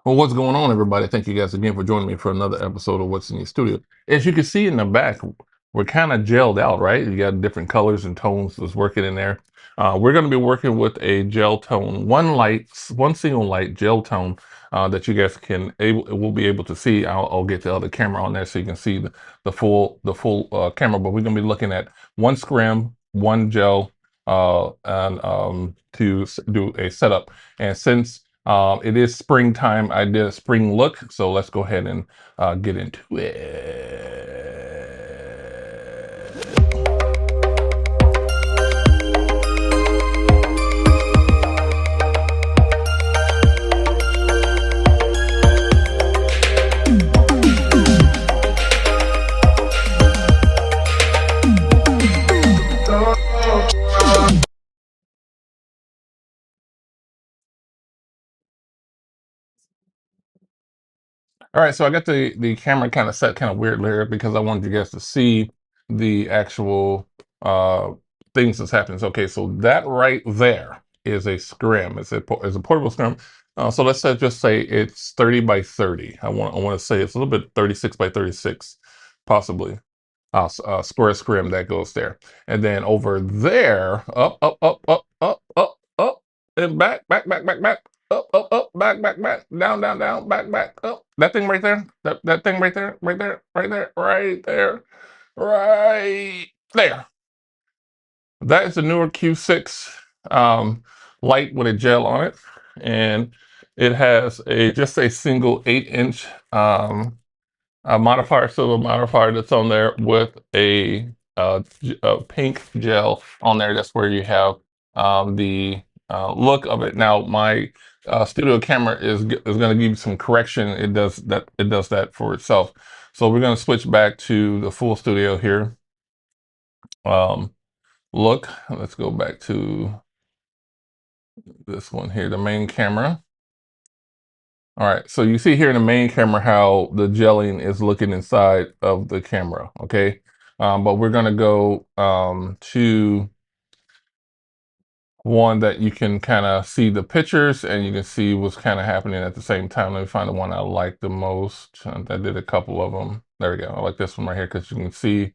Well, what's going on, everybody? Thank you guys again for joining me for another episode of What's in Your Studio. As you can see in the back, we're kind of gelled out, right? You got different colors and tones that's working in there. We're going to be working with a gel tone, one single light gel tone that you guys will be able to see. I'll get the other camera on there so you can see the full camera. But we're going to be looking at one scrim, one gel, and do a setup. And since it is springtime, I did a spring look, so let's go ahead and get into it. All right, so I got the camera kind of set kind of weird there because I wanted you guys to see the actual things that's happening. So, okay, so that right there is a scrim. It's a portable scrim. So just say it's 30 by 30. I want to say it's a little bit 36 by 36, possibly. Square scrim that goes there, and then over there, up, and back, up, back, down, back, up. That thing right there, that thing right there. That is a newer Q6 light with a gel on it, and it has just a single 8-inch a modifier, silver modifier that's on there with a pink gel on there. That's where you have the look of it. Now, my studio camera is going to give you some correction. It does that. It does that for itself. So we're going to switch back to the full studio here. Um, Look, let's go back to this one here, the main camera. All right, so you see here in the main camera how the gelling is looking inside of the camera, okay? But we're gonna go to one that you can kind of see the pictures and you can see what's kind of happening at the same time. Let me find the one I like the most. I did a couple of them. There we go. I like this one right here because you can see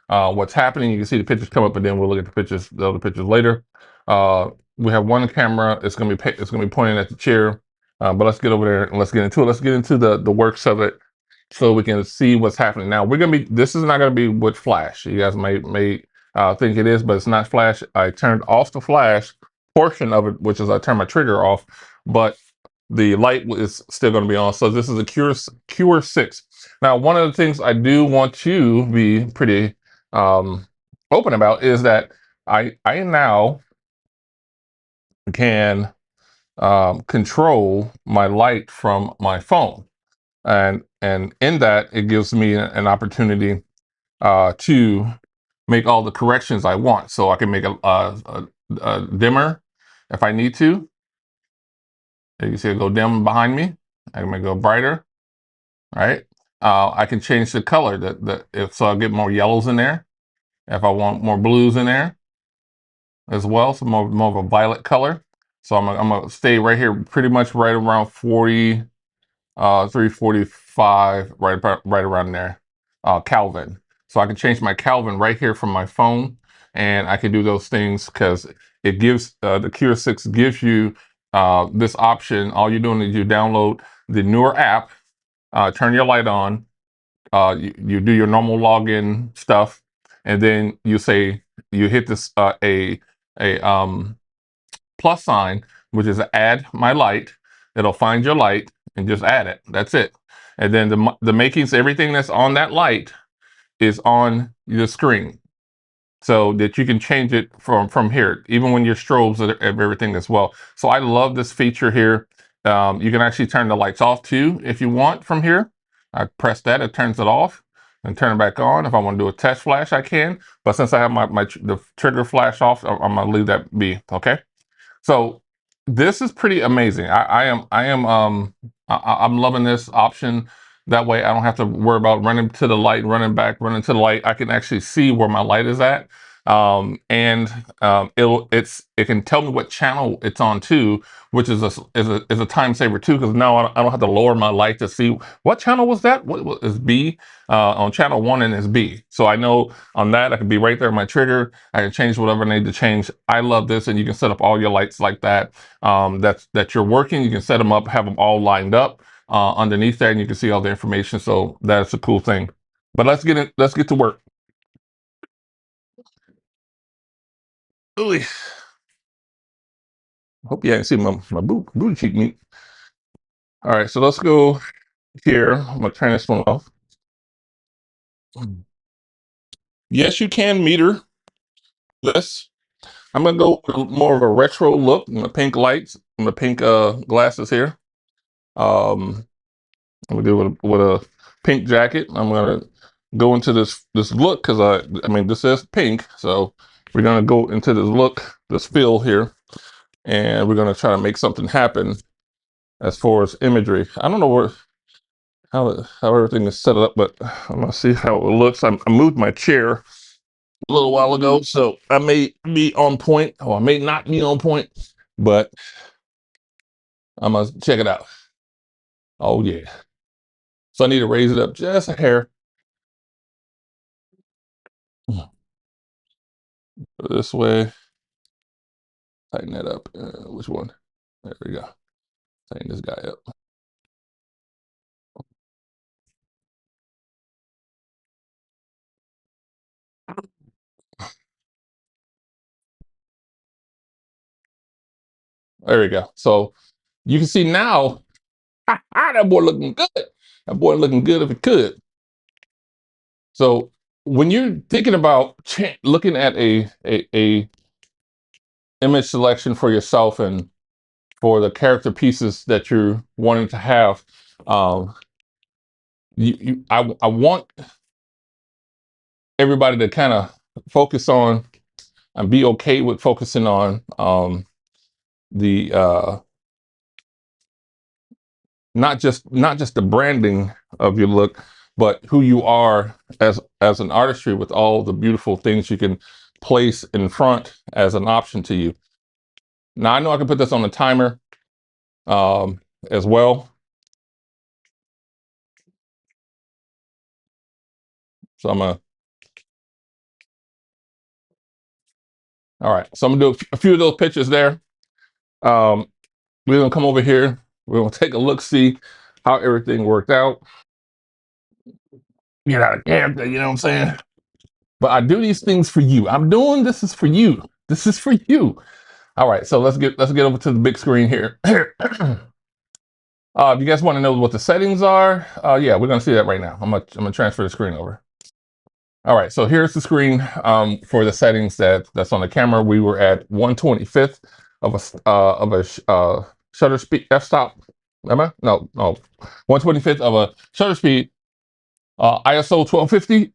what's happening. You can see the pictures come up, and then we'll look at the other pictures later. We have one camera. It's gonna be pointing at the chair. But let's get over there and let's get into it. Let's get into the works of it so we can see what's happening. Now this is not gonna be with flash. You guys may think it is, but it's not flash. I turned off the flash portion of it, which is I turned my trigger off, but the light is still going to be on. So this is a Cure 6. Now, one of the things I do want to be pretty open about is that I now can control my light from my phone, and in that it gives me an opportunity to make all the corrections I want. So I can make a dimmer if I need to. You can see it go dim behind me. I can make it go brighter, right? I can change the color so I get more yellows in there. If I want more blues in there as well, so more of a violet color. So I'm gonna stay right here, pretty much right around 40, 345, right around there, Kelvin. So I can change my Kelvin right here from my phone, and I can do those things because it gives the Cure 6 gives you this option. All you're doing is you download the Neewer app, turn your light on, you do your normal login stuff, and then you hit this a plus sign, which is add my light. It'll find your light and just add it. That's it. And then the makings, everything that's on that light is on the screen, so that you can change it from here, even when your strobes of everything as well. So I love this feature here. You can actually turn the lights off too if you want from here. I press that, it turns it off, and turn it back on. If I want to do a test flash, I can. But since I have the trigger flash off, I'm gonna leave that be. Okay. So this is pretty amazing. I'm loving this option. That way I don't have to worry about running to the light, running back, running to the light. I can actually see where my light is at. And it can tell me what channel it's on too, which is a time saver too, because now I don't have to lower my light to see what channel was that. What is B on channel one, and it's B, so I know on that I can be right there on my trigger. I can change whatever I need to change. I love this, and you can set up all your lights like that. That you're working, you can set them up, have them all lined up underneath there, and you can see all the information. So that's a cool thing. But let's get to work. Ooh, hope you ain't see my booty cheek meat. All right, so let's go here. I'm gonna turn this one off. Yes, you can meter this. I'm gonna go with more of a retro look, and the pink lights and the pink glasses here. I'm gonna do it with a pink jacket. I'm gonna go into this look because I mean this is pink, so we're gonna go into this look, this feel here, and we're gonna try to make something happen as far as imagery. I don't know how everything is set up, but I'm gonna see how it looks. I moved my chair a little while ago, so I may be on point, or I may not be on point, but I'm gonna check it out. Oh yeah. So I need to raise it up just a hair this way. Tighten that up. Which one? There we go. Tighten this guy up. There we go. So you can see now, that boy looking good. That boy looking good if it could. So when you're thinking about looking at a image selection for yourself and for the character pieces that you're wanting to have, um, I want everybody to kind of focus on and be okay with focusing on the not just the branding of your look, but who you are as an artistry, with all the beautiful things you can place in front as an option to you. Now I know I can put this on the timer as well. So all right. So I'm gonna do a few of those pictures there. Um, we're gonna come over here. We're gonna take a look, see how everything worked out. Get out of character, you know what I'm saying? But I do these things for you. I'm doing this is for you. This is for you. All right, so let's get over to the big screen here. If you guys want to know what the settings are, yeah, we're gonna see that right now. I'm gonna transfer the screen over. All right, so here's the screen for the settings that's on the camera. We were at 1/25th of a shutter speed f-stop. Am I? No, 1/25th of a shutter speed, ISO 1250,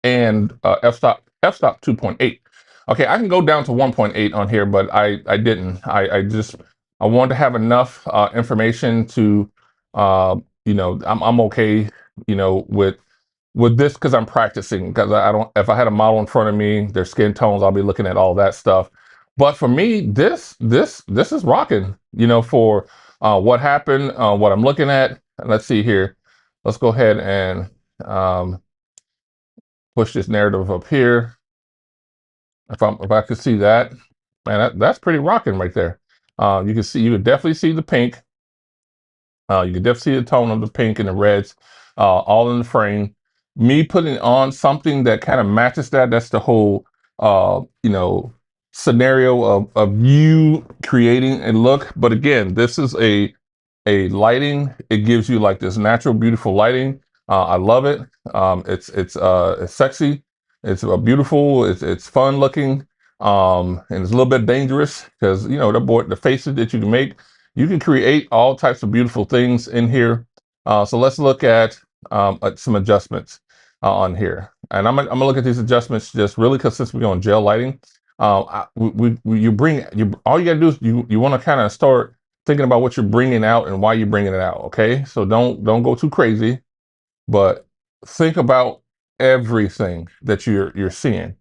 and f-stop 2.8. Okay, I can go down to 1.8 on here, but I didn't. I wanted to have enough information to I'm okay, with this because I'm practicing, because I don't, if I had a model in front of me, their skin tones, I'll be looking at all that stuff. But for me, this is rocking, for what happened, what I'm looking at. Let's see here. Let's go ahead and um, push this narrative up here. If I could see that, man, that's pretty rocking right there. You can definitely see the pink. You can definitely see the tone of the pink and the reds, all in the frame. Me putting on something that kind of matches that. That's the whole, scenario of you creating a look. But again, this is a lighting. It gives you like this natural, beautiful lighting. I love it. It's sexy. It's beautiful. It's fun looking. And it's a little bit dangerous because the faces that you can make. You can create all types of beautiful things in here. So let's look at some adjustments on here. And I'm gonna look at these adjustments just really because since we're on gel lighting, all you gotta do is you want to kind of start thinking about what you're bringing out and why you're bringing it out. Okay, so don't go too crazy, but think about everything that you're seeing.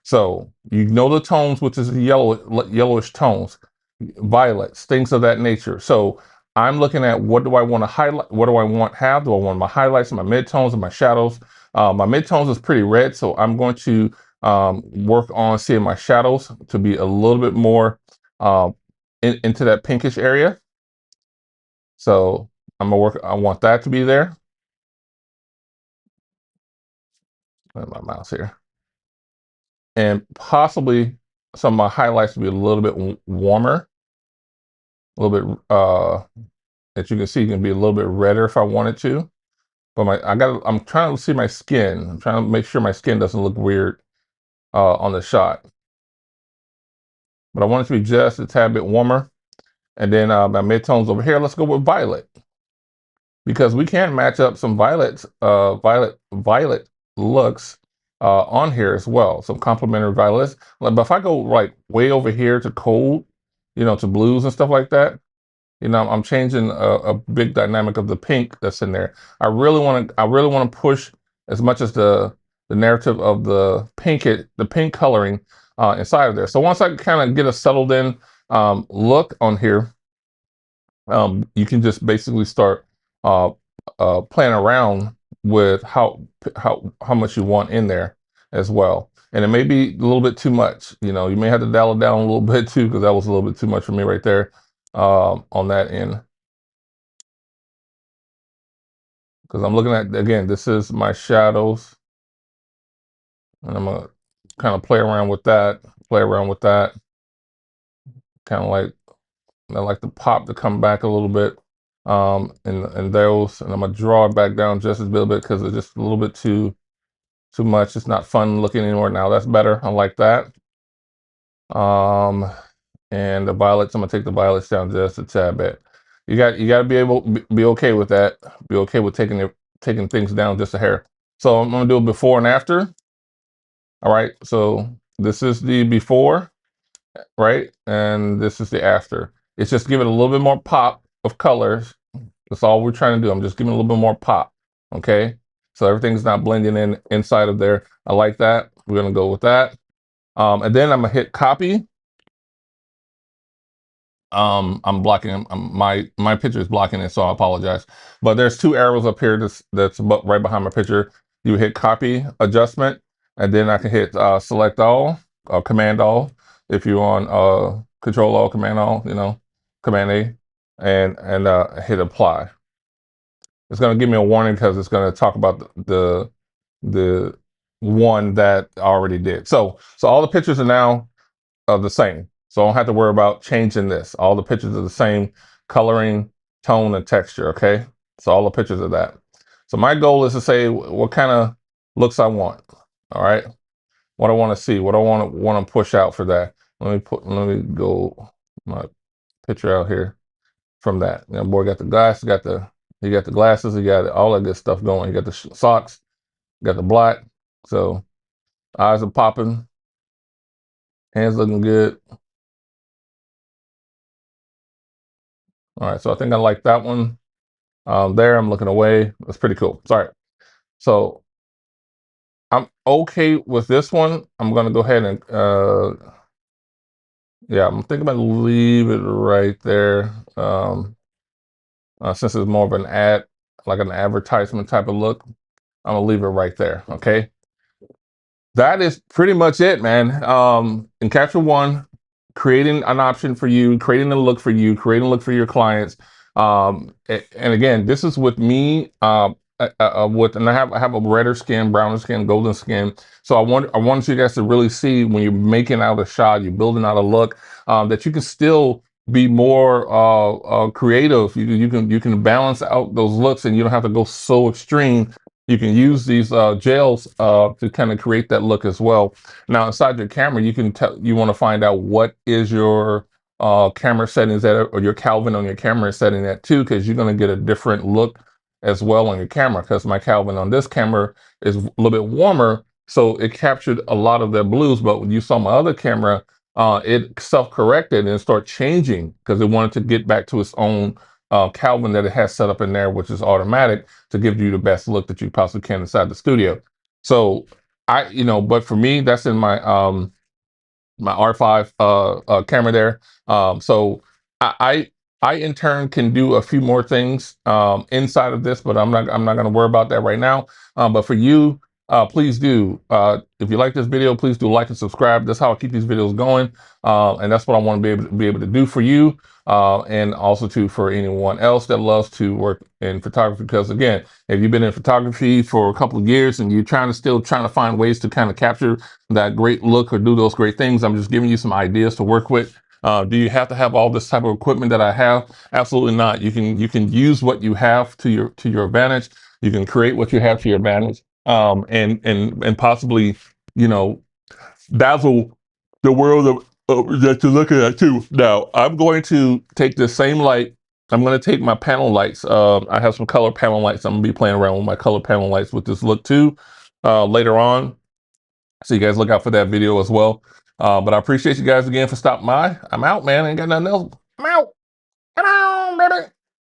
So you know the tones, which is the yellowish tones, violets, things of that nature. So I'm looking at what do I want to highlight? What do I want have? Do I want my highlights and my midtones and my shadows? My midtones is pretty red, so I'm going to work on seeing my shadows to be a little bit more um, into that pinkish area. So I'm gonna work. I want that to be there. My mouse here, and possibly some of my highlights to be a little bit warmer, a little bit. As you can see, can be a little bit redder if I wanted to. But I'm trying to see my skin. I'm trying to make sure my skin doesn't look weird on the shot. But I want it to be just a tad bit warmer. And then my midtones over here, let's go with violet. Because we can match up some violet looks on here as well. Some complementary violets. But if I go like way over here to cold, to blues and stuff like that, I'm changing a big dynamic of the pink that's in there. I really want to push as much as the narrative of the pink coloring inside of there. So once I kind of get a settled in look on here, you can just basically start uh, playing around with how much you want in there as well. And it may be a little bit too much. You may have to dial it down a little bit too, because that was a little bit too much for me right there on that end. Because I'm looking at, again, this is my shadows, and I'm gonna kind of play around with that, kind of like I like the pop to come back a little bit, and those, and I'm gonna draw it back down just a little bit because it's just a little bit too much. It's not fun looking anymore now. That's better. I like that. Um, and the violets, I'm gonna take the violets down just a tad bit. You got to be able be okay with that. Be okay with taking things down just a hair. So I'm gonna do a before and after. All right. So this is the before, right, and this is the after. It's just giving a little bit more pop of colors. That's all we're trying to do. I'm just giving a little bit more pop. Okay. So everything's not blending in inside of there. I like that. We're gonna go with that. And then I'm gonna hit copy. I'm blocking my picture is blocking it, so I apologize. But there's two arrows up here that's right behind my picture. You hit copy adjustment, and then I can hit select all or command all if you're on control all, command all, command A, and hit apply. It's going to give me a warning because it's going to talk about the one that I already did. So all the pictures are now the same. So I don't have to worry about changing this. All the pictures are the same coloring, tone, and texture, okay? So all the pictures are that. So my goal is to say what kind of looks I want, all right? What I want to see, what I want to push out for that. Let me go my picture out here from that. Boy got the glasses, he got the glasses, he got all that good stuff going. He got the socks, got the black. So eyes are popping, hands looking good. All right, so I think I like that one. There, I'm looking away. That's pretty cool. Sorry. So I'm okay with this one. I'm gonna go ahead and yeah, I'm thinking about leave it right there. Since it's more of an ad, like an advertisement type of look, I'm gonna leave it right there. Okay. That is pretty much it, man. In Capture One, creating an option for you, creating a look for you, creating a look for your clients. And again, this is with me. And I have a redder skin, browner skin, golden skin. So I want you guys to really see when you're making out a shot, you're building out a look, that you can still be more creative. You can balance out those looks, and you don't have to go so extreme. You can use these gels to kind of create that look as well. Now, inside your camera, you want to find out what is your camera settings or your Kelvin on your camera setting at too, because you're going to get a different look as well on your camera. Because my Kelvin on this camera is a little bit warmer, so it captured a lot of the blues. But when you saw my other camera, it self-corrected and started changing because it wanted to get back to its own Kelvin that it has set up in there, which is automatic to give you the best look that you possibly can inside the studio. So but for me, that's in my R5 camera there. So I, I in turn can do a few more things inside of this, but I'm not going to worry about that right now. But for you, please do. If you like this video, please do like and subscribe. That's how I keep these videos going, and that's what I want to be able to do for you, and also too for anyone else that loves to work in photography. Because again, if you've been in photography for a couple of years and you're still trying to find ways to kind of capture that great look or do those great things, I'm just giving you some ideas to work with. Do you have to have all this type of equipment that I have? Absolutely not. You can use what you have to your advantage. You can create what you have to your advantage, and possibly, you know, dazzle the world that you're looking at too. Now, I'm going to take the same light. I'm going to take my panel lights. I have some color panel lights. I'm going to be playing around with my color panel lights with this look too later on. So you guys look out for that video as well. But I appreciate you guys again for stopping by. I'm out, man. I ain't got nothing else. I'm out.